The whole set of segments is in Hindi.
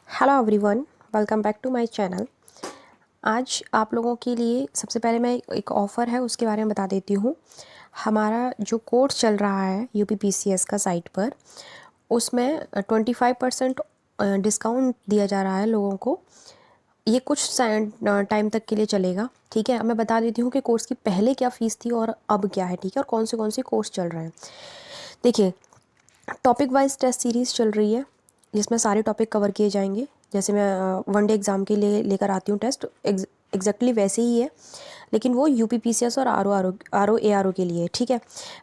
Hello everyone, welcome back to my channel. आज आप लोगों के लिए सबसे पहले मैं एक ऑफ़र है उसके बारे में बता देती हूँ। हमारा जो कोर्स चल रहा है यूपीपीसीएस का साइट पर, उसमें 25% डिस्काउंट दिया जा रहा है लोगों को। ये कुछ टाइम तक के लिए चलेगा, ठीक है। अब मैं बता देती हूँ कि कोर्स की पहले क्या फ़ीस थी और अब क्या है, ठीक है, और कौन से कोर्स चल रहे हैं। देखिए, टॉपिक वाइज टेस्ट सीरीज़ चल रही है जिसमें सारे टॉपिक कवर किए जाएंगे। जैसे मैं वन डे एग्ज़ाम के लिए लेकर आती हूँ टेस्ट, एग्जैक्टली वैसे ही है, लेकिन वो यूपीपीसीएस और R O A R O के लिए, ठीक है।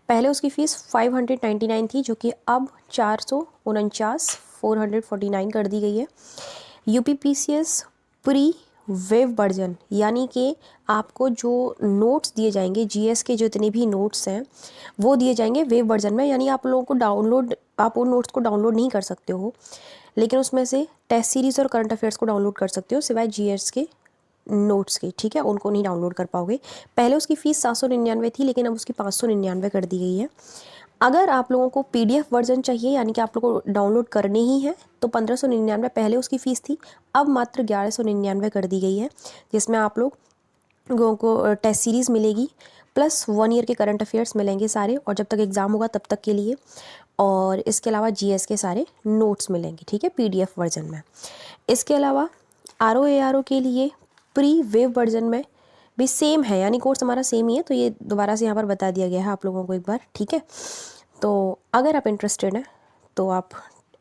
पहले उसकी फ़ीस 599 थी, जो कि अब 449 कर दी गई है। यूपीपीसीएस प्री वेव वर्जन, यानी कि आपको जो नोट्स दिए जाएंगे, जीएस के जितने भी नोट्स हैं वो दिए जाएंगे वेव वर्जन में, यानी आप लोगों को आप उन नोट्स को डाउनलोड नहीं कर सकते हो, लेकिन उसमें से टेस्ट सीरीज़ और करंट अफेयर्स को डाउनलोड कर सकते हो, सिवाय जीएस के नोट्स के, ठीक है, उनको नहीं डाउनलोड कर पाओगे। पहले उसकी फ़ीस 799 थी, लेकिन अब उसकी 599 कर दी गई है। अगर आप लोगों को पीडीएफ वर्जन चाहिए, यानी कि आप लोगों को डाउनलोड करने ही है, तो 1599 पहले उसकी फ़ीस थी, अब मात्र 1199 कर दी गई है, जिसमें आप लोगों को टेस्ट सीरीज़ मिलेगी, प्लस 1 ईयर के करंट अफेयर्स मिलेंगे सारे, और जब तक एग्ज़ाम होगा तब तक के लिए, और इसके अलावा जीएस के सारे नोट्स मिलेंगे, ठीक है, पीडीएफ वर्जन में। इसके अलावा आर ओ के लिए प्री वेव वर्जन में भी सेम है, यानी कोर्स हमारा सेम ही है, तो ये दोबारा से यहाँ पर बता दिया गया है आप लोगों को एक बार, ठीक है। तो अगर आप इंटरेस्टेड हैं तो आप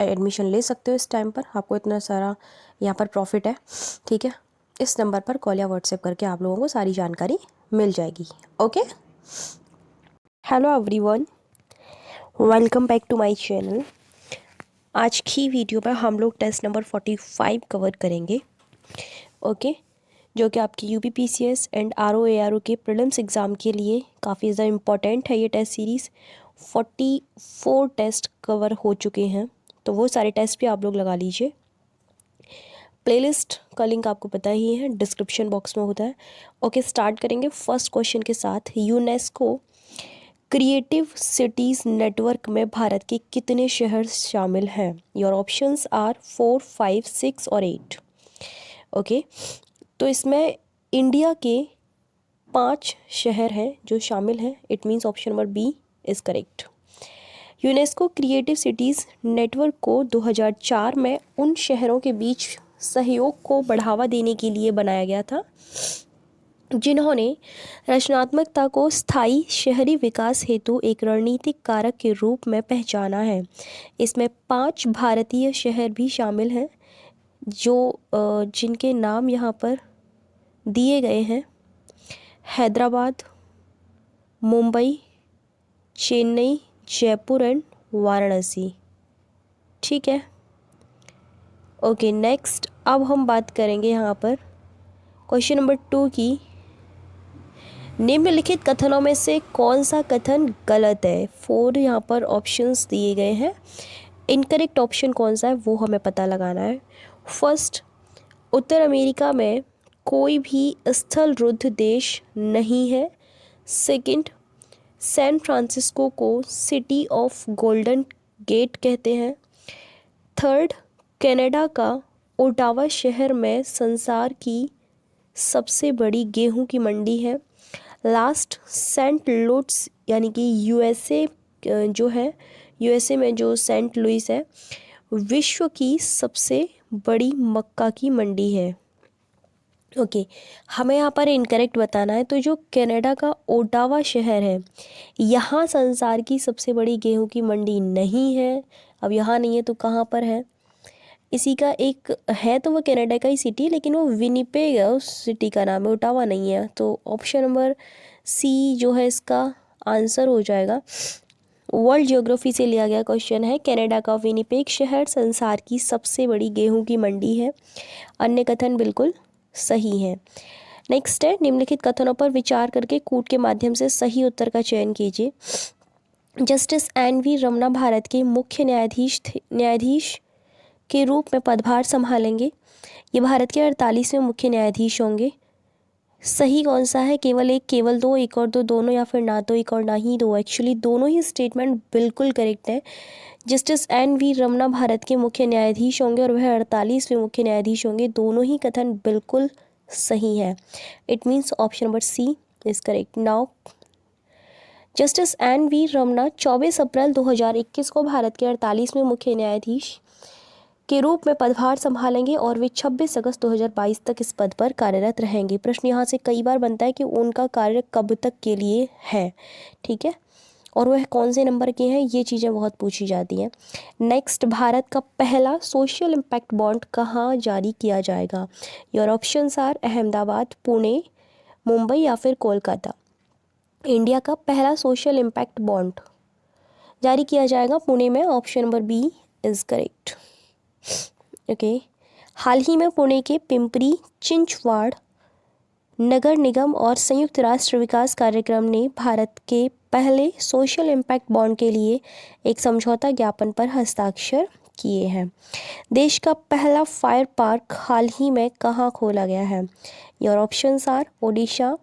एडमिशन ले सकते हो इस टाइम पर, आपको इतना सारा यहाँ पर प्रॉफिट है, ठीक है। इस नंबर पर कॉल या व्हाट्सएप करके आप लोगों को सारी जानकारी मिल जाएगी। Okay, hello everyone, welcome back to my channel. आज की वीडियो में हम लोग टेस्ट नंबर 45 कवर करेंगे, ओके, जो कि आपकी यूपीपीसीएस एंड आर ओ के प्रीलिम्स एग्ज़ाम के लिए काफ़ी ज़्यादा इम्पॉर्टेंट है। ये टेस्ट सीरीज़ 44 टेस्ट कवर हो चुके हैं, तो वो सारे टेस्ट भी आप लोग लगा लीजिए। प्लेलिस्ट का लिंक आपको पता ही है, डिस्क्रिप्शन बॉक्स में होता है। ओके, स्टार्ट करेंगे फर्स्ट क्वेश्चन के साथ। यूनेस्को क्रिएटिव सिटीज़ नेटवर्क में भारत के कितने शहर शामिल हैं? योर ऑप्शंस आर 4, 5, 6 और 8। ओके, तो इसमें इंडिया के 5 शहर हैं जो शामिल हैं। It means option number B is correct. UNESCO creative cities network को 2004 में उन शहरों के बीच सहयोग को बढ़ावा देने के लिए बनाया गया था जिन्होंने रचनात्मकता को स्थायी शहरी विकास हेतु एक रणनीतिक कारक के रूप में पहचाना है। इसमें 5 भारतीय शहर भी शामिल हैं, जो जिनके नाम यहाँ पर दिए गए हैं: हैदराबाद, मुंबई, चेन्नई, जयपुर एंड वाराणसी, ठीक है। ओके, नेक्स्ट अब हम बात करेंगे यहाँ पर क्वेश्चन नंबर 2 की। निम्नलिखित कथनों में से कौन सा कथन गलत है? 4 यहाँ पर ऑप्शंस दिए गए हैं, इनकरेक्ट ऑप्शन कौन सा है वो हमें पता लगाना है। फर्स्ट, उत्तर अमेरिका में कोई भी स्थल रुद्ध देश नहीं है। सेकंड, सैन फ्रांसिस्को को सिटी ऑफ गोल्डन गेट कहते हैं। थर्ड, कनाडा का ओटावा शहर में संसार की सबसे बड़ी गेहूं की मंडी है। लास्ट, सेंट लुइस, यानी कि यूएसए जो है, यूएसए में जो सेंट लुइस है, विश्व की सबसे बड़ी मक्का की मंडी है। ओके, हमें यहाँ पर इनकरेक्ट बताना है। तो जो कनाडा का ओटावा शहर है, यहाँ संसार की सबसे बड़ी गेहूं की मंडी नहीं है। अब यहाँ नहीं है तो कहाँ पर है? इसी का एक है, तो वो कनाडा का ही सिटी, लेकिन वो विनिपेग है, उस सिटी का नाम है, ओटावा नहीं है। तो ऑप्शन नंबर सी जो है इसका आंसर हो जाएगा। वर्ल्ड ज्योग्राफी से लिया गया क्वेश्चन है। कनाडा का विनिपेग शहर संसार की सबसे बड़ी गेहूं की मंडी है। अन्य कथन बिल्कुल सही है। नेक्स्ट है, निम्नलिखित कथनों पर विचार करके कूट के माध्यम से सही उत्तर का चयन कीजिए। Justice N V Ramana Bharat के मुख्य न्यायाधीश के रूप में पदभार संभालेंगे। ये भारत के 48वें मुख्य न्यायाधीश होंगे। सही कौन सा है? केवल एक, केवल दो, एक और दो, दोनों, या फिर ना तो एक और ना ही दो? एक्चुअली दोनों ही स्टेटमेंट बिल्कुल करेक्ट है। Justice N V Ramana Bharat के मुख्य न्यायाधीश होंगे और वह 48वें मुख्य न्यायाधीश होंगे। दोनों ही कथन बिल्कुल सही है। It means option number C is correct. Now justice N V Ramana 24 April 2021 को भारत के 48वें मुख्य न्यायाधीश के रूप में पदभार संभालेंगे और वे 26 अगस्त 2022 तक इस पद पर कार्यरत रहेंगे। प्रश्न यहाँ से कई बार बनता है कि उनका कार्य कब तक के लिए है, ठीक है, और वह कौन से नंबर के हैं, ये चीज़ें बहुत पूछी जाती हैं। नेक्स्ट, भारत का पहला सोशल इम्पैक्ट बॉन्ड कहाँ जारी किया जाएगा? Your options are Ahmedabad, Pune, Mumbai या फिर कोलकाता। इंडिया का पहला सोशल इम्पैक्ट बॉन्ड जारी किया जाएगा पुणे में। Option number B is correct. Okay, हाल ही में पुणे के पिंपरी चिंचवाड़ नगर निगम और संयुक्त राष्ट्र विकास कार्यक्रम ने भारत के पहले सोशल इम्पैक्ट बॉन्ड के लिए एक समझौता ज्ञापन पर हस्ताक्षर किए हैं। देश का पहला फायर पार्क हाल ही में कहाँ खोला गया है? योर ऑप्शंस आर ओडिशा,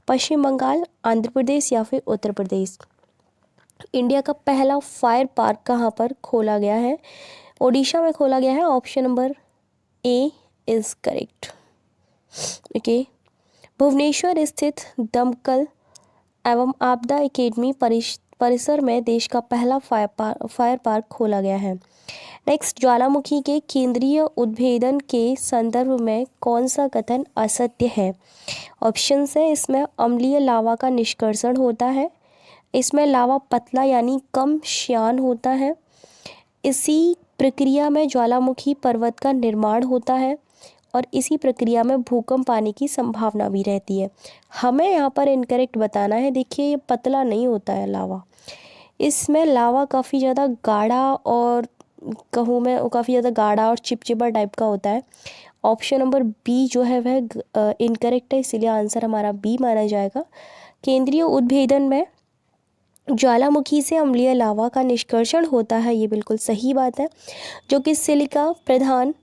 पश्चिम बंगाल, आंध्र प्रदेश या फिर उत्तर प्रदेश। इंडिया का पहला फायर पार्क कहाँ पर खोला गया है? ओडिशा में खोला गया है। Option number A is correct. Okay, Bhubaneswar स्थित दमकल एवं आपदा एकेडमी परिसर में देश का पहला फायर पार्क खोला गया है। नेक्स्ट, ज्वालामुखी के केंद्रीय उद्भेदन के संदर्भ में कौन सा कथन असत्य है? ऑप्शन है, इसमें अम्लीय लावा का निष्कर्षण होता है, इसमें लावा पतला यानी कम श्यान होता है, इसी प्रक्रिया में ज्वालामुखी पर्वत का निर्माण होता है और इसी प्रक्रिया में भूकंप आने की संभावना भी रहती है। हमें यहाँ पर इनकरेक्ट बताना है। देखिए, ये पतला नहीं होता है लावा, इसमें लावा काफ़ी ज़्यादा गाढ़ा और कहूँ मैं काफ़ी ज़्यादा गाढ़ा और चिपचिपा टाइप का होता है। ऑप्शन नंबर बी जो है वह इनकरेक्ट है, इसीलिए आंसर हमारा बी माना जाएगा। केंद्रीय उद्भेदन में ज्वालामुखी से अम्लीय लावा का निष्कर्षण होता है, ये बिल्कुल सही बात है, जो कि सिलिका प्रधान,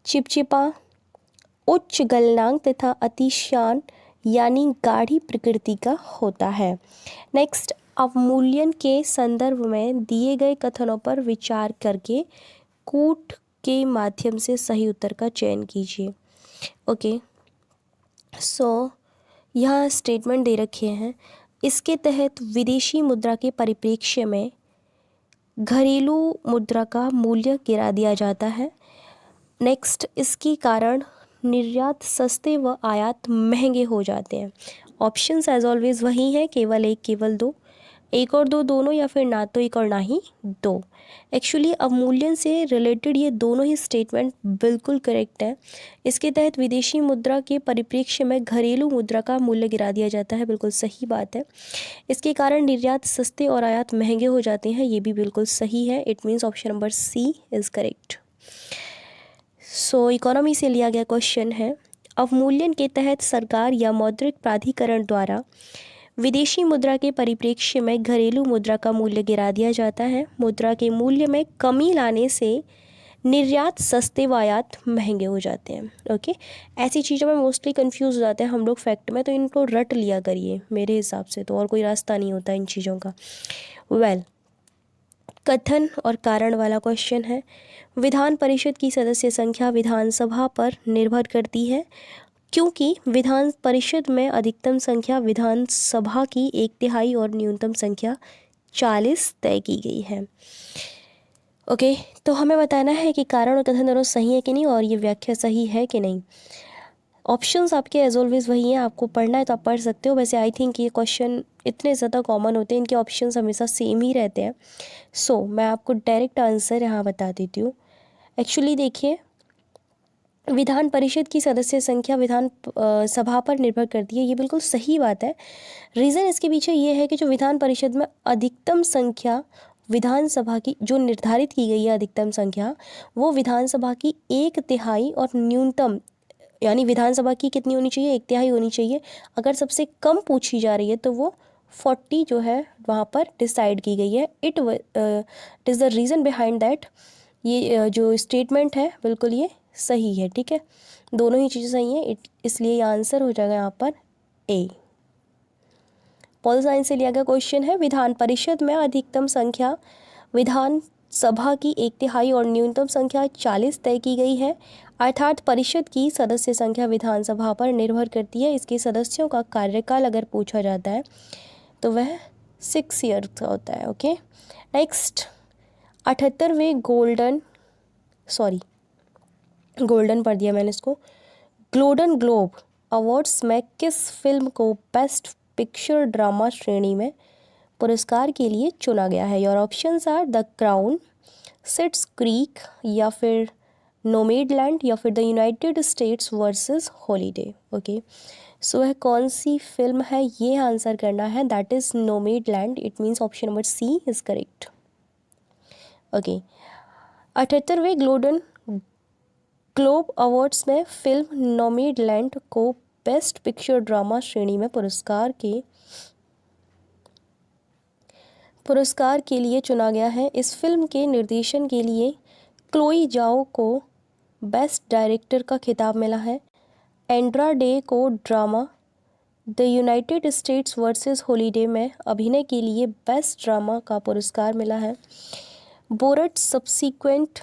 चिपचिपा, उच्च गलनांक तथा अतिशान यानी गाढ़ी प्रकृति का होता है। नेक्स्ट, अवमूल्यन के संदर्भ में दिए गए कथनों पर विचार करके कूट के माध्यम से सही उत्तर का चयन कीजिए। ओके, सो यहाँ स्टेटमेंट दे रखे हैं। इसके तहत विदेशी मुद्रा के परिप्रेक्ष्य में घरेलू मुद्रा का मूल्य गिरा दिया जाता है। नेक्स्ट, इसके कारण निर्यात सस्ते व आयात महंगे हो जाते हैं। ऑप्शंस एज ऑलवेज वही हैं, केवल एक, केवल दो, एक और दो, दोनों, या फिर ना तो एक और ना ही दो। एक्चुअली अवमूल्यन से रिलेटेड ये दोनों ही स्टेटमेंट बिल्कुल करेक्ट है। इसके तहत विदेशी मुद्रा के परिप्रेक्ष्य में घरेलू मुद्रा का मूल्य गिरा दिया जाता है, बिल्कुल सही बात है। इसके कारण निर्यात सस्ते और आयात महंगे हो जाते हैं, ये भी बिल्कुल सही है। It means option number C is correct. So economy से लिया गया क्वेश्चन है, अवमूल्यन के तहत सरकार या मौद्रिक प्राधिकरण द्वारा विदेशी मुद्रा के परिप्रेक्ष्य में घरेलू मुद्रा का मूल्य गिरा दिया जाता है। मुद्रा के मूल्य में कमी लाने से निर्यात सस्ते व आयात महंगे हो जाते हैं। ओके, ऐसी चीज़ों में मोस्टली कंफ्यूज हो जाते हैं हम लोग फैक्ट में, तो इनको रट लिया करिए मेरे हिसाब से, तो और कोई रास्ता नहीं होता इन चीज़ों का। वेल, कथन और कारण वाला क्वेश्चन है, विधान परिषद की सदस्य संख्या विधानसभा पर निर्भर करती है क्योंकि विधान परिषद में अधिकतम संख्या विधानसभा की 1/3 और न्यूनतम संख्या 40 तय की गई है। ओके, तो हमें बताना है कि कारण और कथन दोनों सही है कि नहीं और ये व्याख्या सही है कि नहीं। ऑप्शंस आपके एज ऑलवेज वही हैं, आपको पढ़ना है तो आप पढ़ सकते हो। वैसे आई थिंक ये क्वेश्चन इतने ज़्यादा कॉमन होते हैं, इनके ऑप्शंस हमेशा सेम ही रहते हैं। सो मैं आपको डायरेक्ट आंसर यहाँ बता देती हूँ। एक्चुअली देखिए, विधान परिषद की सदस्य संख्या विधान सभा पर निर्भर करती है, ये बिल्कुल सही बात है। रीज़न इसके पीछे ये है कि जो विधान परिषद में अधिकतम संख्या विधानसभा की जो निर्धारित की गई है अधिकतम संख्या, वो विधानसभा की 1/3 और न्यूनतम यानी विधानसभा की कितनी होनी चाहिए, 1/3 होनी चाहिए। अगर सबसे कम पूछी जा रही है तो वो 40 जो है वहाँ पर डिसाइड की गई है। It is the reason behind that ये जो स्टेटमेंट है बिल्कुल ये सही है, ठीक है, दोनों ही चीज़ें सही हैं, इसलिए ये आंसर हो जाएगा यहाँ पर ए। पॉल साइंस से लिया गया क्वेश्चन है, विधान परिषद में अधिकतम संख्या विधान सभा की 1/3 और न्यूनतम संख्या 40 तय की गई है, अर्थात परिषद की सदस्य संख्या विधानसभा पर निर्भर करती है। इसके सदस्यों का कार्यकाल अगर पूछा जाता है तो वह 6 ईयर का होता है। ओके, नेक्स्ट 78वें गोल्डन पढ़ दिया मैंने इसको, गोल्डन ग्लोब अवार्ड्स में किस फिल्म को बेस्ट पिक्चर ड्रामा श्रेणी में पुरस्कार के लिए चुना गया है? Your options are the Crown, Schitt's Creek, या फिर नोमैडलैंड, या फिर the United States versus Holiday. Okay, so वह कौन सी फिल्म है ये आंसर करना है, that is Nomadland. It means option number C is correct. Okay, 78वें गोल्डन ग्लोब अवार्ड्स में फिल्म नोमैडलैंड को बेस्ट पिक्चर ड्रामा श्रेणी में पुरस्कार के लिए चुना गया है। इस फिल्म के निर्देशन के लिए क्लोई जाओ को बेस्ट डायरेक्टर का खिताब मिला है। एंड्रा डे को drama the United States versus holiday में अभिनय के लिए बेस्ट ड्रामा का पुरस्कार मिला है। बोरट सब्सिक्वेंट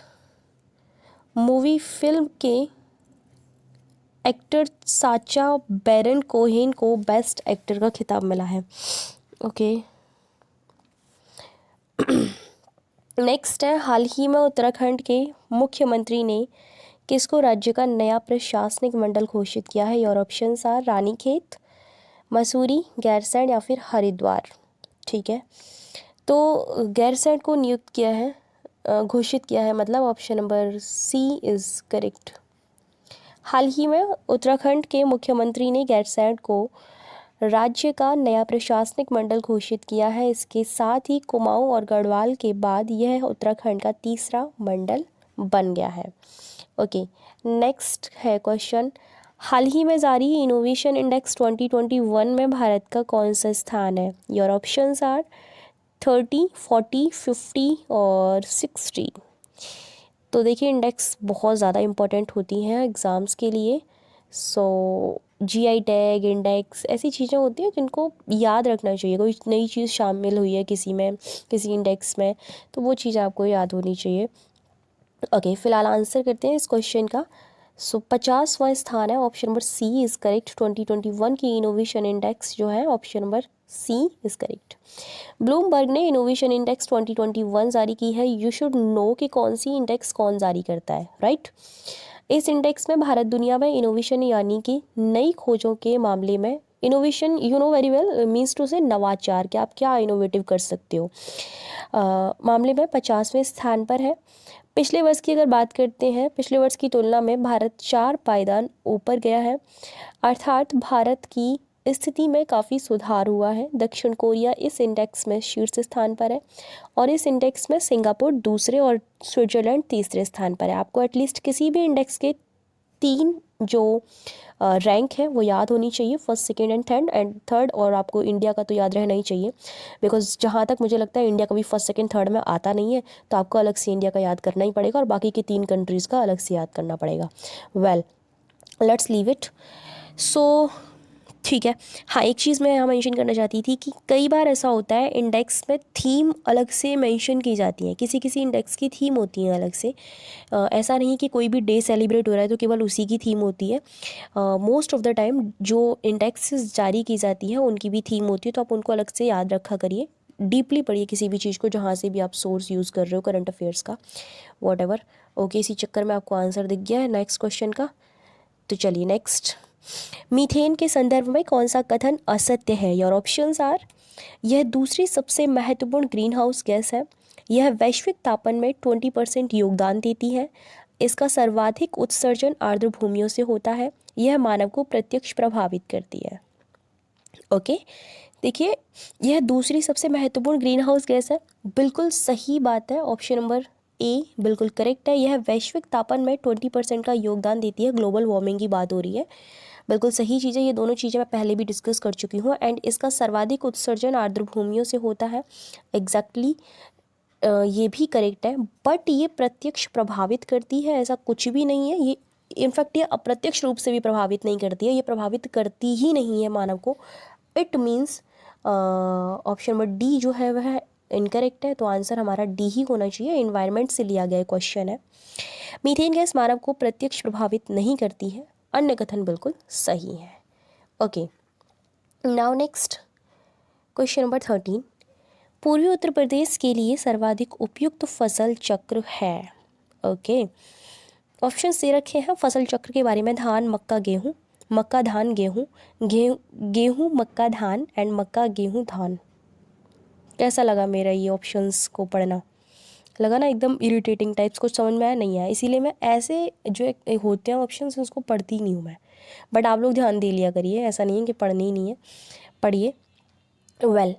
मूवी फिल्म के एक्टर साचा बैरन कोहेन को बेस्ट एक्टर का खिताब मिला है। ओके, नेक्स्ट है, हाल ही में उत्तराखंड के मुख्यमंत्री ने किसको राज्य का नया प्रशासनिक मंडल घोषित किया है? Your options are Ranikhet, Mussoorie, Gairsain, या फिर हरिद्वार। ठीक है, तो गैरसैंण को नियुक्त किया है, घोषित किया है, मतलब option number C is correct. हाल ही में उत्तराखंड के मुख्यमंत्री ने गैरसैंण को राज्य का नया प्रशासनिक मंडल घोषित किया है। इसके साथ ही कुमाऊं और गढ़वाल के बाद यह उत्तराखंड का तीसरा मंडल बन गया है। ओके, नेक्स्ट है क्वेश्चन, हाल ही में जारी इनोवेशन इंडेक्स 2021 में भारत का कौन सा स्थान है? योर ऑप्शंस आर 30, 40, 50 और 60। तो देखिए, इंडेक्स बहुत ज़्यादा इम्पोर्टेंट होती हैं एग्ज़ाम्स के लिए। सो जीआई टैग, इंडेक्स ऐसी चीज़ें होती हैं जिनको याद रखना चाहिए। कोई नई चीज़ शामिल हुई है किसी में, किसी इंडेक्स में, तो वो चीज़ आपको याद होनी चाहिए। ओके, फिलहाल आंसर करते हैं इस क्वेश्चन का। सो 50वां स्थान है, option number C is correct. 2021 की इनोवेशन इंडेक्स जो है option number C is correct. Bloomberg ने इनोवेशन इंडेक्स 2021 जारी की है। यू शुड नो कि कौन सी इंडेक्स कौन जारी करता है, राइट? इस इंडेक्स में भारत दुनिया में इनोवेशन यानी कि नई खोजों के मामले में, innovation you know very well means to से नवाचार, कि आप क्या इनोवेटिव कर सकते हो, मामले में 50वें स्थान पर है। पिछले वर्ष की अगर बात करते हैं, पिछले वर्ष की तुलना में भारत 4 पायदान ऊपर गया है, अर्थात भारत की स्थिति में काफ़ी सुधार हुआ है। दक्षिण कोरिया इस इंडेक्स में शीर्ष स्थान पर है, और इस इंडेक्स में सिंगापुर दूसरे और स्विट्ज़रलैंड तीसरे स्थान पर है। आपको एटलीस्ट किसी भी इंडेक्स के 3 जो रैंक है वो याद होनी चाहिए, फर्स्ट, सेकेंड एंड थर्ड, और आपको इंडिया का तो याद रहना ही चाहिए, बिकॉज जहाँ तक मुझे लगता है इंडिया कभी फर्स्ट, सेकेंड, थर्ड में आता नहीं है, तो आपको अलग से इंडिया का याद करना ही पड़ेगा और बाकी की 3 कंट्रीज़ का अलग से याद करना पड़ेगा। Well, let's leave it. So ठीक है, हाँ, एक चीज़ मैं यहाँ मेंशन करना चाहती थी कि कई बार ऐसा होता है इंडेक्स में थीम अलग से मेंशन की जाती है, किसी किसी इंडेक्स की थीम होती है अलग से। ऐसा नहीं कि कोई भी डे सेलिब्रेट हो रहा है तो केवल उसी की थीम होती है। मोस्ट ऑफ द टाइम जो इंडेक्स जारी की जाती है उनकी भी थीम होती है, तो आप उनको अलग से याद रखा करिए, डीपली पढ़िए किसी भी चीज़ को जहाँ से भी आप सोर्स यूज़ कर रहे हो करंट अफेयर्स का, वॉट। ओके, इसी चक्कर में आपको आंसर दिख गया है नेक्स्ट क्वेश्चन का। तो चलिए नेक्स्ट, मीथेन के संदर्भ में कौन सा कथन असत्य है? योर ऑप्शंस आर, यह दूसरी सबसे महत्वपूर्ण ग्रीन हाउस गैस है, यह वैश्विक तापमान में 20% योगदान देती है, इसका सर्वाधिक उत्सर्जन आर्द्र भूमियों से होता है, यह मानव को प्रत्यक्ष प्रभावित करती है। ओके, देखिए, यह दूसरी सबसे महत्वपूर्ण ग्रीन हाउस गैस है, बिल्कुल सही बात है, ऑप्शन नंबर ए बिल्कुल करेक्ट है। यह वैश्विक तापमान में 20% का योगदान देती है, ग्लोबल वार्मिंग की बात हो रही है, बिल्कुल सही चीज़ है। ये दोनों चीज़ें मैं पहले भी डिस्कस कर चुकी हूँ। एंड इसका सर्वाधिक उत्सर्जन आर्द्र भूमियों से होता है, एग्जैक्टली ये भी करेक्ट है, बट ये प्रत्यक्ष प्रभावित करती है ऐसा कुछ भी नहीं है। ये इनफैक्ट ये अप्रत्यक्ष रूप से भी प्रभावित नहीं करती है, ये प्रभावित करती ही नहीं है मानव को। It means option number D जो है वह इनकरेक्ट है। तो आंसर हमारा डी ही होना चाहिए। इन्वायरमेंट से लिया गया क्वेश्चन है। मीथेन गैस मानव को प्रत्यक्ष प्रभावित नहीं करती है, अन्य कथन बिल्कुल सही है। Okay, now next question number 13। पूर्वी उत्तर प्रदेश के लिए सर्वाधिक उपयुक्त फसल चक्र है। ओके, ऑप्शन दे रखे हैं फसल चक्र के बारे में। धान, मक्का, गेहूँ, मक्का, धान, गेहूँ, गेहूँ, मक्का, धान एंड मक्का, गेहूँ, धान। कैसा लगा मेरा ये ऑप्शंस को पढ़ना? लगा ना एकदम इरिटेटिंग टाइप्स, कुछ समझ में आया नहीं आया? इसीलिए मैं ऐसे जो होते हैं ऑप्शंस उसको पढ़ती नहीं हूँ मैं। बट आप लोग ध्यान दे लिया करिए, ऐसा नहीं है कि पढ़नी ही नहीं है, पढ़िए। वेल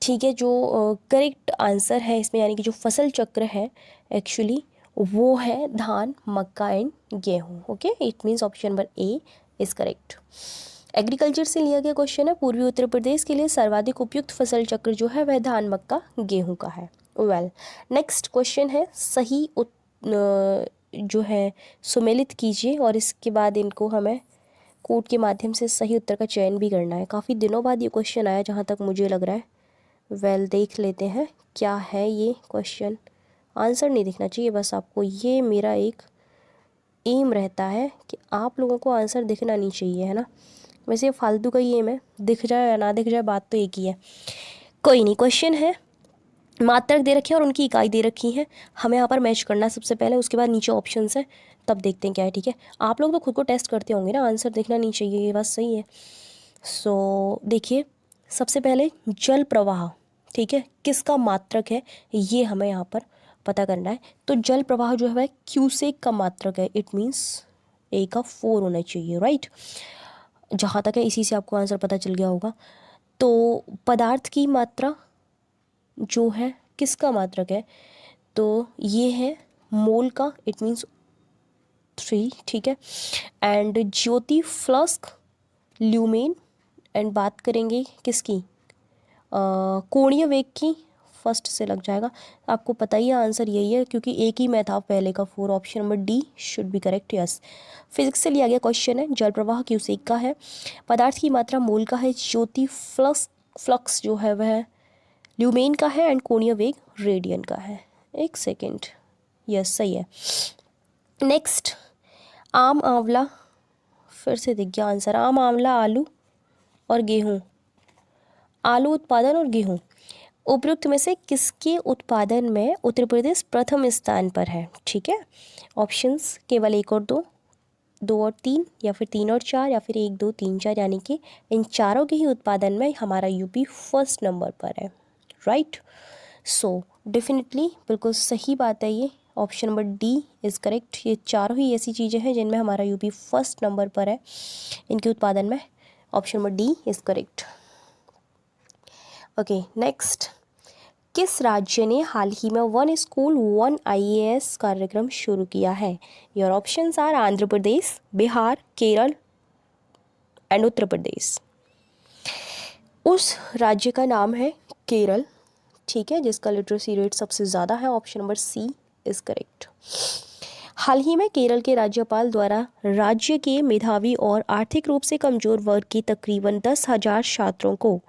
ठीक है, जो करेक्ट आंसर है इसमें यानी कि जो फसल चक्र है एक्चुअली वो है धान, मक्का एंड गेहूँ। Okay, it means option number A is correct. Agriculture से लिया गया क्वेश्चन है। पूर्वी उत्तर प्रदेश के लिए सर्वाधिक उपयुक्त फसल चक्र जो है वह धान, मक्का, गेहूँ का है। वेल नेक्स्ट क्वेश्चन है, सही जो है सुमेलित कीजिए और इसके बाद इनको हमें कोड के माध्यम से सही उत्तर का चयन भी करना है। काफ़ी दिनों बाद ये क्वेश्चन आया जहाँ तक मुझे लग रहा है। वेल देख लेते हैं क्या है ये क्वेश्चन। आंसर नहीं दिखना चाहिए, बस आपको, ये मेरा एक एम रहता है कि आप लोगों को आंसर दिखना नहीं चाहिए, है ना। वैसे ये फालतू का ही एम है, दिख जाए या ना दिख जाए बात तो एक ही है। कोई नहीं, क्वेश्चन है, मात्रक दे रखी है और उनकी इकाई दे रखी है, हमें यहाँ पर मैच करना है सबसे पहले, उसके बाद नीचे ऑप्शंस है, तब देखते हैं क्या है। ठीक है, आप लोग तो खुद को टेस्ट करते होंगे ना, आंसर दिखना नहीं चाहिए, ये बात सही है। सो देखिए, सबसे पहले जल प्रवाह, ठीक है, किसका मात्रक है ये हमें यहाँ पर पता करना है। तो जल प्रवाह जो है वह क्यूसेक का मात्रक है। इट मीन्स ए का 4 होना चाहिए, राइट। जहाँ तक है इसी से आपको आंसर पता चल गया होगा। तो पदार्थ की मात्रा जो है किसका मात्रक है, तो ये है मोल का, इट मीन्स 3, ठीक है। And Jyoti, flux, lumen and बात करेंगे किसकी, कोणीय वेग की, फर्स्ट से लग जाएगा। आपको पता ही है आंसर यही है क्योंकि एक ही में था पहले का 4। Option number D should be correct, yes. Physics से लिया गया क्वेश्चन है, जल प्रवाह क्यूसेक का है, पदार्थ की मात्रा मोल का है, ज्योति फ्लक्स जो है वह ल्यूमेन का है एंड कोणीय वेग रेडियन का है। एक सेकेंड, यस सही है। नेक्स्ट, आम, आंवला, फिर से दिख गया आंसर, आम, आंवला, आलू और गेहूँ। आलू उत्पादन और गेहूँ, उपयुक्त में से किसके उत्पादन में उत्तर प्रदेश प्रथम स्थान पर है? ठीक है, ऑप्शंस केवल 1 और 2, 2 और 3, या फिर 3 और 4, या फिर 1, 2, 3, 4, यानी कि इन चारों के ही उत्पादन में हमारा यूपी फर्स्ट नंबर पर है, राइट। सो डेफिनेटली बिल्कुल सही बात है ये, option number D is correct. ये चारों ही ऐसी चीज़ें हैं जिनमें हमारा यूपी फर्स्ट नंबर पर है इनके उत्पादन में। Option number D is correct. Okay next, किस राज्य ने हाल ही में 1 स्कूल 1 IAS कार्यक्रम शुरू किया है? Your options are Andhra Pradesh, Bihar, Kerala and Uttar Pradesh. उस राज्य का नाम है केरल, ठीक है, जिसका लिटरेसी रेट सबसे ज़्यादा है। Option number C is correct. हाल ही में केरल के राज्यपाल द्वारा राज्य के मेधावी और आर्थिक रूप से कमजोर वर्ग के तकरीबन 10,000 छात्रों को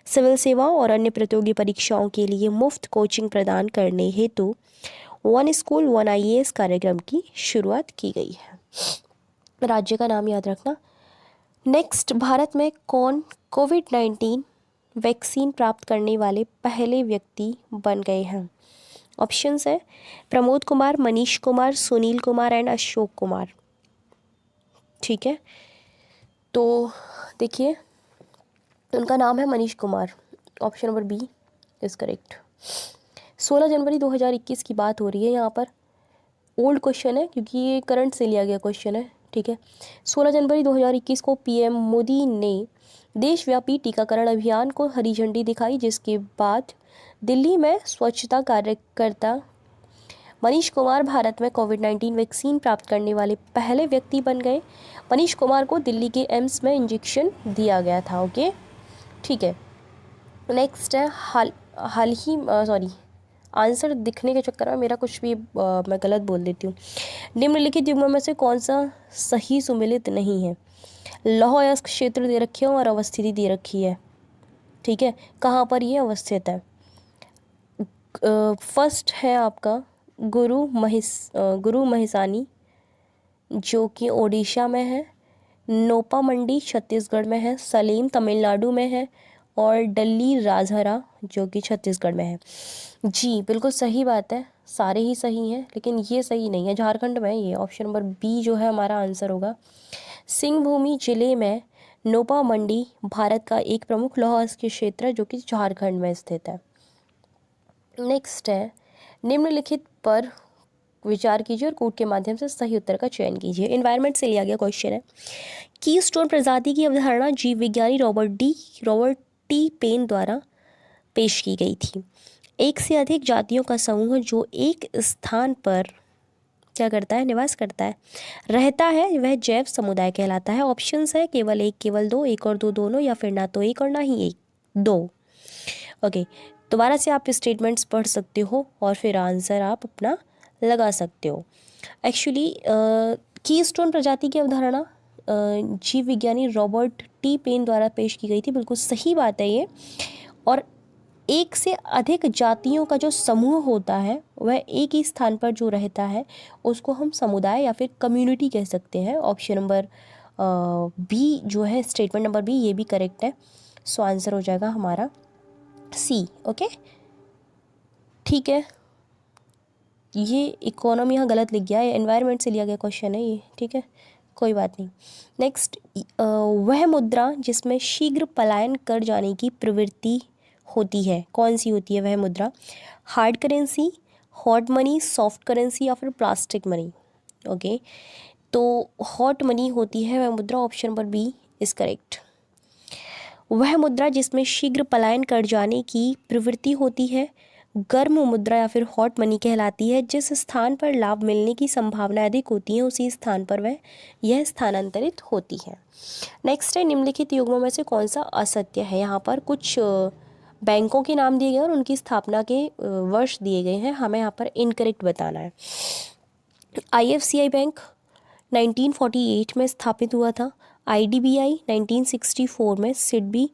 सिविल सेवाओं और अन्य प्रतियोगी परीक्षाओं के लिए मुफ्त कोचिंग प्रदान करने हेतु 1 स्कूल 1 IAS कार्यक्रम की शुरुआत की गई है। राज्य का नाम याद रखना। नेक्स्ट, भारत में कौन कोविड-19 वैक्सीन प्राप्त करने वाले पहले व्यक्ति बन गए हैं? ऑप्शंस है प्रमोद कुमार, मनीष कुमार, सुनील कुमार एंड अशोक कुमार, ठीक है। तो देखिए उनका नाम है Manish Kumar, option number B is correct. 16 जनवरी 2021 की बात हो रही है, यहाँ पर ओल्ड क्वेश्चन है क्योंकि ये करंट से लिया गया क्वेश्चन है, ठीक है। 16 जनवरी 2021 को PM मोदी ने देशव्यापी टीकाकरण अभियान को हरी झंडी दिखाई, जिसके बाद दिल्ली में स्वच्छता कार्यकर्ता मनीष कुमार भारत में कोविड-19 वैक्सीन प्राप्त करने वाले पहले व्यक्ति बन गए। मनीष कुमार को दिल्ली के एम्स में इंजेक्शन दिया गया था, ओके, ठीक है। नेक्स्ट है आंसर दिखने के चक्कर में मेरा कुछ भी मैं गलत बोल देती हूँ। निम्नलिखित युग्मों में से कौन सा सही सुमेलित नहीं है? लौह अयस्क क्षेत्र दे रखे हो और अवस्थिति दे रखी है, ठीक है, कहाँ पर ये अवस्थित है? फर्स्ट है आपका गुरु महिसानी जो कि ओडिशा में है, नोपा मंडी छत्तीसगढ़ में है, सलेम तमिलनाडु में है, और डल्ली राजहरा जो कि छत्तीसगढ़ में है। जी बिल्कुल सही बात है, सारे ही सही हैं, लेकिन ये सही नहीं है, झारखंड में है ये। ऑप्शन नंबर बी जो है हमारा आंसर होगा। सिंहभूमि जिले में नोपा मंडी भारत का एक प्रमुख लौह अयस्क क्षेत्र है जो कि झारखंड में स्थित है। नेक्स्ट है, निम्नलिखित पर विचार कीजिए और कोड के माध्यम से सही उत्तर का चयन कीजिए। एनवायरनमेंट से लिया गया क्वेश्चन है। कीस्टोन प्रजाति की अवधारणा जीव विज्ञानी रॉबर्ट टी पेन द्वारा पेश की गई थी। एक से अधिक जातियों का समूह जो एक स्थान पर क्या करता है, निवास करता है, रहता है, वह जैव समुदाय कहलाता है। ऑप्शंस है केवल एक, केवल दो, एक और दो दोनों, या फिर ना तो एक और ना ही एक, दो। ओके, दोबारा से आप स्टेटमेंट्स पढ़ सकते हो और फिर आंसर आप अपना लगा सकते हो। एक्चुअली कीस्टोन प्रजाति की अवधारणा जीव विज्ञानी रॉबर्ट टी पेन द्वारा पेश की गई थी, बिल्कुल सही बात है ये। और एक से अधिक जातियों का जो समूह होता है वह एक ही स्थान पर जो रहता है उसको हम समुदाय या फिर कम्युनिटी कह सकते हैं। ऑप्शन नंबर बी जो है, स्टेटमेंट नंबर बी, ये भी करेक्ट है। सो आंसर हो जाएगा हमारा सी। ओके, ठीक है, ये इकोनॉमी यहाँ गलत लिख गया है, एनवायरनमेंट से लिया गया क्वेश्चन है ये, ठीक है, कोई बात नहीं। नेक्स्ट, वह मुद्रा जिसमें शीघ्र पलायन कर जाने की प्रवृत्ति होती है, कौन सी होती है वह मुद्रा? Hard currency, hot money, soft currency, या फिर प्लास्टिक मनी? ओके, तो हॉट मनी होती है वह मुद्रा। Option number B is correct. वह मुद्रा जिसमें शीघ्र पलायन कर जाने की प्रवृत्ति होती है गर्म मुद्रा या फिर हॉट मनी कहलाती है। जिस स्थान पर लाभ मिलने की संभावना अधिक होती है उसी स्थान पर वह यह स्थानांतरित होती है। नेक्स्ट है, निम्नलिखित युग्मों में से कौन सा असत्य है? यहाँ पर कुछ बैंकों के नाम दिए गए और उनकी स्थापना के वर्ष दिए गए हैं, हमें यहाँ पर इनकरेक्ट बताना है। IFCI बैंक 1948 में स्थापित हुआ था, IDBI 1964 में, सिडबी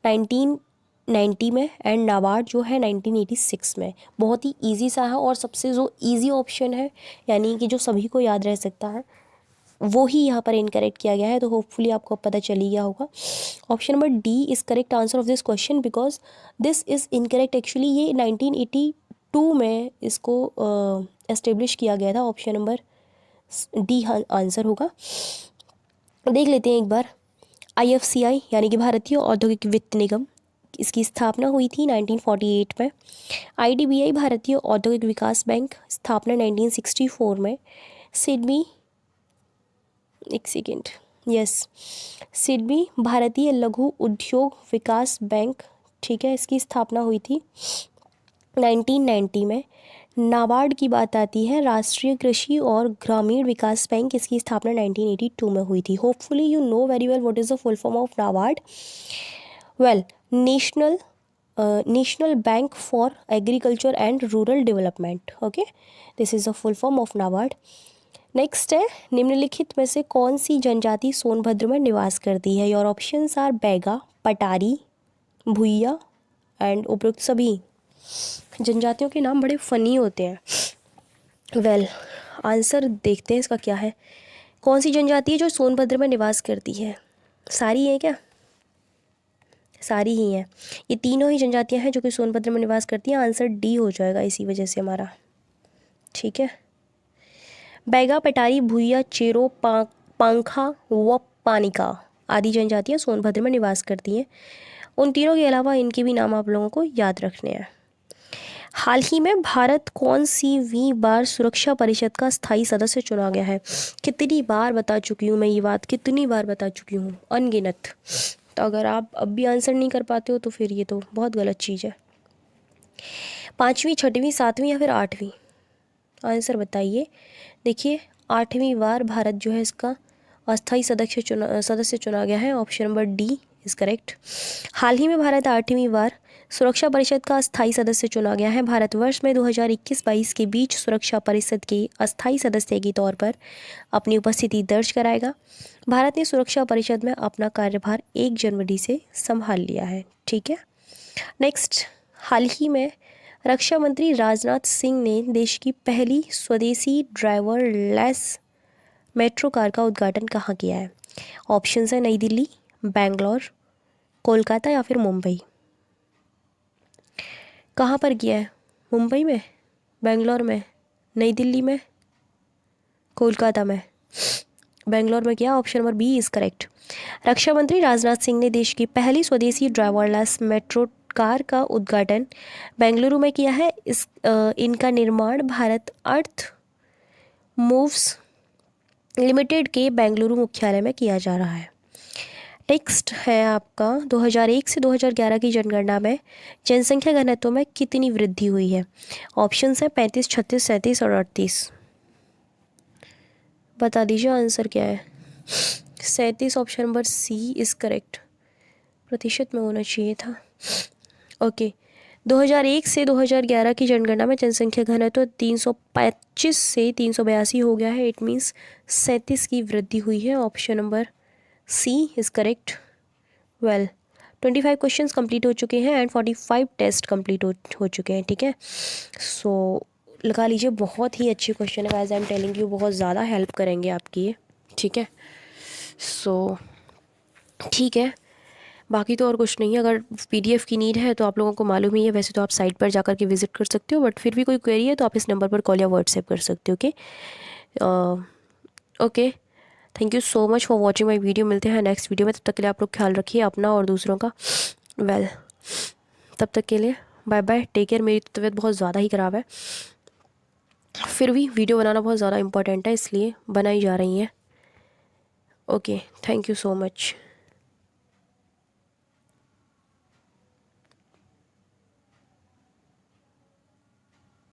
1990 में, एंड नाबार्ड जो है 1986 में। बहुत ही इजी सा है और सबसे जो इजी ऑप्शन है यानी कि जो सभी को याद रह सकता है वो ही यहाँ पर इनकरेक्ट किया गया है, तो होपफुली आपको पता चल ही गया होगा। Option number D is correct answer of this question because this is incorrect. Actually ये 1982 में इसको एस्टेब्लिश किया गया था। ऑप्शन नंबर डी आंसर होगा। देख लेते हैं एक बार। IFCI यानी कि भारतीय औद्योगिक वित्त निगम, इसकी स्थापना हुई थी 1948 में। IDBI भारतीय औद्योगिक विकास बैंक, स्थापना 1964 में। सिडबी, एक सेकेंड, यस, सिडबी भारतीय लघु उद्योग विकास बैंक, ठीक है, इसकी स्थापना हुई थी 1990 में। नाबार्ड की बात आती है, राष्ट्रीय कृषि और ग्रामीण विकास बैंक, इसकी स्थापना 1982 में हुई थी। Hopefully you know very well what is the full form of NABARD. Well, national bank for agriculture and rural development, okay, this is the full form of NABARD. Next है, निम्नलिखित में से कौन सी जनजाति सोनभद्र में निवास करती है? योर ऑप्शंस आर बैगा, पटारी, भुइया एंड उपरोक्त सभी। जनजातियों के नाम बड़े फ़नी होते हैं। वेल, आंसर देखते हैं इसका क्या है। कौन सी जनजाति है जो सोनभद्र में निवास करती है? सारी हैं क्या? सारी ही हैं। ये तीनों ही जनजातियां हैं जो कि सोनभद्र में निवास करती हैं। आंसर डी हो जाएगा इसी वजह से हमारा, ठीक है। बैगा, पटारी, भुइया, चेरो, पांखा व पानिका आदि जनजातियां सोनभद्र में निवास करती हैं। उन तीनों के अलावा इनके भी नाम आप लोगों को याद रखने हैं। हाल ही में भारत कौन सी वीं बार सुरक्षा परिषद का स्थायी सदस्य चुना गया है? कितनी बार बता चुकी हूँ मैं ये बात, कितनी बार बता चुकी हूँ, अनगिनत। तो अगर आप अब भी आंसर नहीं कर पाते हो तो फिर ये तो बहुत गलत चीज़ है। 5वीं, 6वीं, 7वीं या फिर 8वीं? आंसर बताइए। देखिए, 8वीं बार भारत जो है इसका अस्थायी सदस्य चुना गया है। Option number D is correct. हाल ही में भारत 8वीं बार सुरक्षा परिषद का अस्थायी सदस्य चुना गया है। भारतवर्ष में 2021-22 के बीच सुरक्षा परिषद के अस्थायी सदस्य के तौर पर अपनी उपस्थिति दर्ज कराएगा। भारत ने सुरक्षा परिषद में अपना कार्यभार 1 जनवरी से संभाल लिया है। ठीक है। नेक्स्ट, हाल ही में रक्षा मंत्री राजनाथ सिंह ने देश की पहली स्वदेशी ड्राइवर लेस मेट्रो कार का उद्घाटन कहाँ किया है? ऑप्शंस है नई दिल्ली, बेंगलोर, कोलकाता या फिर मुंबई। कहाँ पर किया है? मुंबई में, बेंगलोर में, नई दिल्ली में, कोलकाता में। बेंगलोर में किया, option number B is correct. रक्षा मंत्री राजनाथ सिंह ने देश की पहली स्वदेशी ड्राइवरलेस मेट्रो कार का उद्घाटन बेंगलुरु में किया है। इनका निर्माण भारत अर्थ मूव्स लिमिटेड के बेंगलुरु मुख्यालय में किया जा रहा है। नेक्स्ट है आपका 2001 से 2011 की जनगणना में जनसंख्या घनत्व में कितनी वृद्धि हुई है? ऑप्शंस हैं 35, 36, 37 और 38। बता दीजिए आंसर क्या है। 37, option number C is correct. प्रतिशत में होना चाहिए था। ओके, 2001 से 2011 की जनगणना में जनसंख्या घनत्व 325 से 382 हो गया है। इट मीन्स 37 की वृद्धि हुई है। Option number C is correct. Well, 25 questions complete हो चुके हैं एंड 45 टेस्ट कंप्लीट हो चुके हैं। ठीक है, सो लगा लीजिए, बहुत ही अच्छे क्वेश्चन है। As I am telling you, बहुत ज़्यादा हेल्प करेंगे आपकी ये। ठीक है, सो ठीक है, बाकी तो और कुछ नहीं है। अगर पीडीएफ की नीड है तो आप लोगों को मालूम ही है, वैसे तो आप साइट पर जाकर के विजिट कर सकते हो, बट फिर भी कोई क्वेरी है तो आप इस नंबर पर कॉल या व्हाट्सएप कर सकते हो। Okay okay, thank you so much for watching my video. मिलते हैं नेक्स्ट वीडियो में, तब तक के लिए आप लोग ख्याल रखिए अपना और दूसरों का। वेल, तब तक के लिए बाय बाय, टेक केयर। मेरी तबीयत बहुत ज़्यादा ही ख़राब है, फिर भी वीडियो बनाना बहुत ज़्यादा इंपॉर्टेंट है, इसलिए बनाई जा रही हैं। Okay, thank you so much.